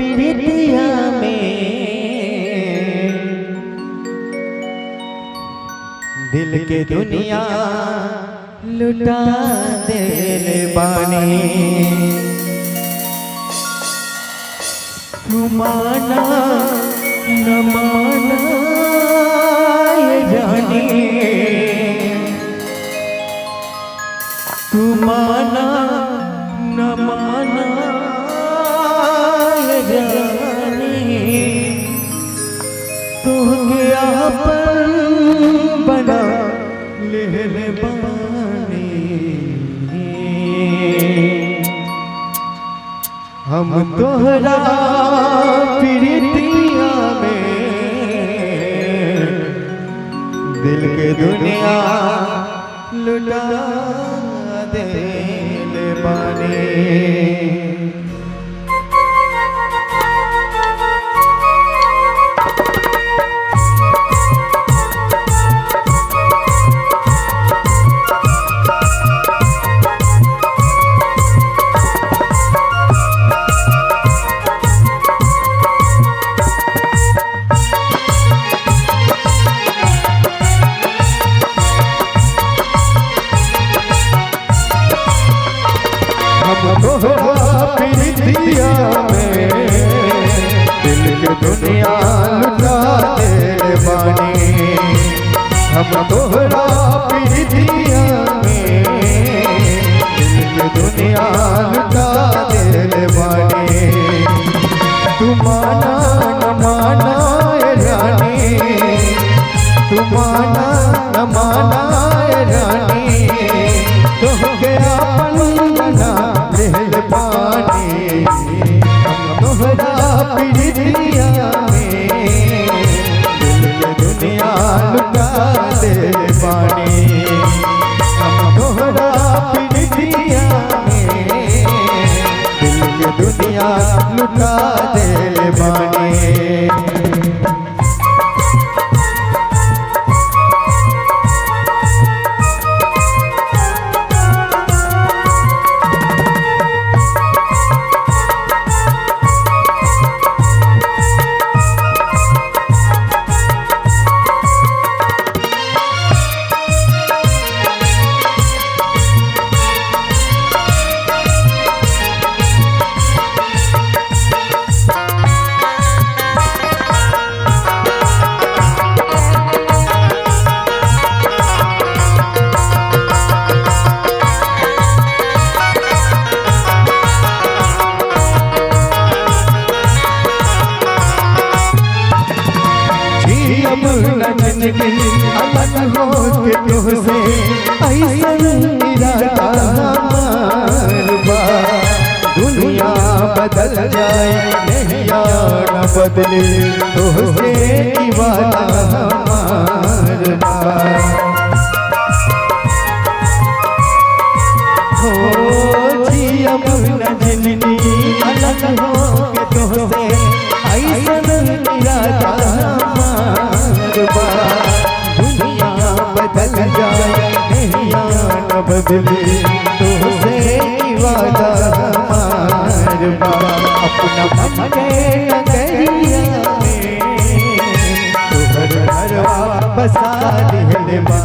प्रीतिया में दिल के दुनिया लुटा देले बानी। तू माना न माना ये जानी, तू माना न माना ये जानी, तू गया अपन बना ले बानी। हम तोहरा प्रीतिया में दिल के दुनिया लुटा देले बानी। तोहरा प्रीतिया में दिल के दुनिया लुटा देले बानी। हम तोहरा प्रीतिया में दिल के दुनिया लुटा देले बानी। तू माना न माना ये रानी, तू माना न माना ये रानी, तो गया बना ले पानी। हम तोहरा प्रीतिया में दिल के दुनिया लुटा देले बानी। हम तोहरा प्रीतिया में दिल के दुनिया लुटा देले बानी। अब जिंदगी अलग हो के तुझसे ऐसन इरादा हमार बा। दुनिया बदल जाए नैया न बदले, तुझसे की वादा हमार बा। हो जी अब जिंदगी अलग हो के तुझसे ऐसन इरादा दुनिया बदल जाए नैया न बदले, तुझसे वादा हमार बा। अपना मन के नगरिया में तुहर घरवा बसा दिले बा।